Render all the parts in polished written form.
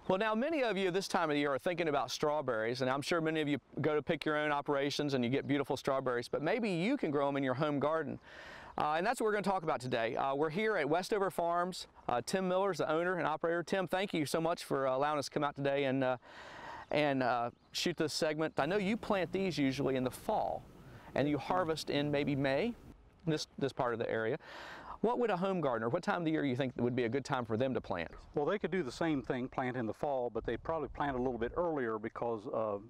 Well, now many of you this time of the year are thinking about strawberries, and I'm sure many of you go to pick your own operations and you get beautiful strawberries, but maybe you can grow them in your home garden. And that's what we're going to talk about today. We're here at Westover Farms. Tim Miller is the owner and operator. Tim, thank you so much for allowing us to come out today and shoot this segment. I know you plant these usually in the fall, and you harvest in maybe May, this part of the area. What would a home gardener, what time of the year you think would be a good time for them to plant? Well, they could do the same thing, plant in the fall, but they probably plant a little bit earlier because of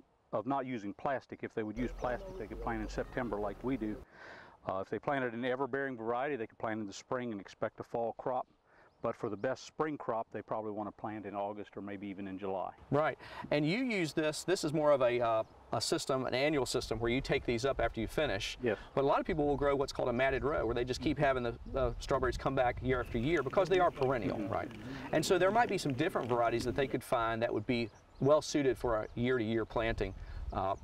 not using plastic. If they would use plastic, they could plant in September like we do. If they planted an ever-bearing variety, they could plant in the spring and expect a fall crop. But for the best spring crop, they probably want to plant in August or maybe even in July. Right. And you use this is more of a system, an annual system, where you take these up after you finish. Yes. But a lot of people will grow what's called a matted row, where they just keep having the strawberries come back year after year because they are perennial, right? And so there might be some different varieties that they could find that would be well suited for a year-to-year planting,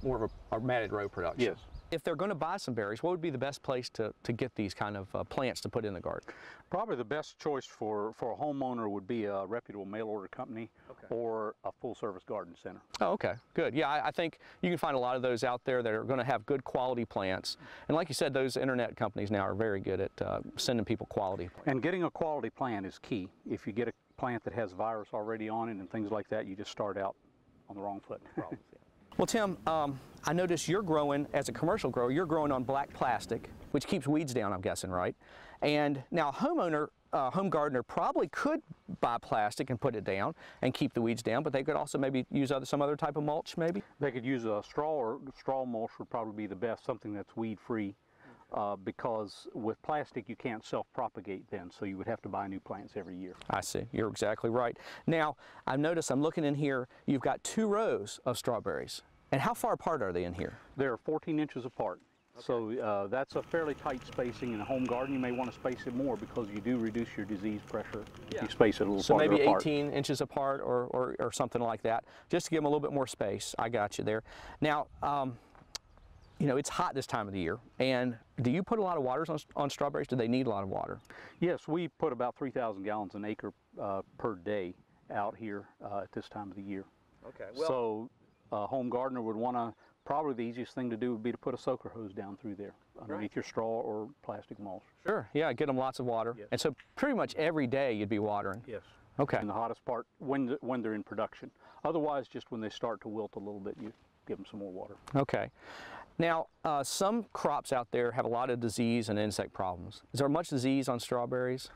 more of a matted row production. Yes. If they're going to buy some berries, what would be the best place to get these kind of plants to put in the garden? Probably the best choice for a homeowner would be a reputable mail order company or a full-service garden center. Oh, okay, good. Yeah, I think you can find a lot of those out there that are going to have good quality plants. And like you said, those internet companies now are very good at sending people quality plants. And getting a quality plant is key. If you get a plant that has virus already on it and things like that, you just start out on the wrong foot. Well, Tim, I notice you're growing, as a commercial grower, you're growing on black plastic, which keeps weeds down, I'm guessing, right? And now a homeowner, home gardener probably could buy plastic and put it down and keep the weeds down, but they could also maybe use some other type of mulch, maybe? They could use a straw, or straw mulch would probably be the best, something that's weed-free, because with plastic you can't self-propagate then, so you would have to buy new plants every year. I see. You're exactly right. Now, I've noticed, I'm looking in here, you've got 2 rows of strawberries. And how far apart are they in here? They're 14 inches apart. Okay. So that's a fairly tight spacing. In a home garden, you may want to space it more because you do reduce your disease pressure if you space it a little farther apart. So maybe 18 inches apart or something like that, just to give them a little bit more space. I got you there. Now, you know, it's hot this time of the year, and do you put a lot of waters on strawberries? Do they need a lot of water? Yes, we put about 3,000 gallons an acre per day out here at this time of the year. Okay. Well, so a home gardener would want to, probably the easiest thing to do would be to put a soaker hose down through there underneath your straw or plastic mulch. Sure, yeah, get them lots of water. Yes. And so pretty much every day you'd be watering? Yes. Okay. And the hottest part when they're in production. Otherwise, just when they start to wilt a little bit, you give them some more water. Okay. Now, some crops out there have a lot of disease and insect problems. Is there much disease on strawberries?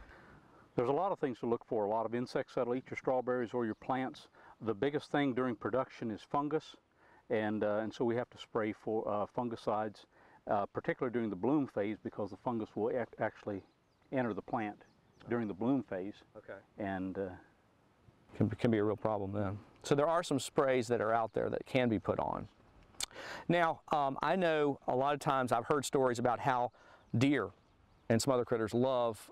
There's a lot of things to look for, a lot of insects that'll eat your strawberries or your plants. The biggest thing during production is fungus, and so we have to spray for fungicides, particularly during the bloom phase, because the fungus will actually enter the plant during the bloom phase. Okay. And can be a real problem then. So there are some sprays that are out there that can be put on. Now, I know a lot of times I've heard stories about how deer and some other critters love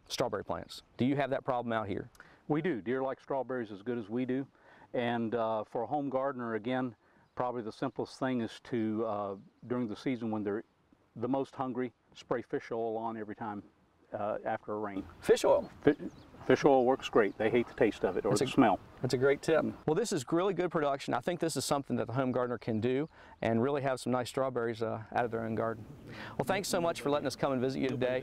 strawberry plants. Do you have that problem out here? We do. Deer like strawberries as good as we do. And for a home gardener, again, probably the simplest thing is to, during the season when they're the most hungry, spray fish oil on every time after a rain. Fish oil? Fish oil works great. They hate the taste of it or the smell. That's a great tip. Well, this is really good production. I think this is something that the home gardener can do and really have some nice strawberries out of their own garden. Well, thanks so much for letting us come and visit you today.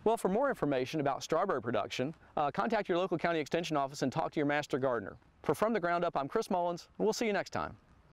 Well, for more information about strawberry production, contact your local county extension office and talk to your master gardener. For From the Ground Up, I'm Chris Mullins, and we'll see you next time.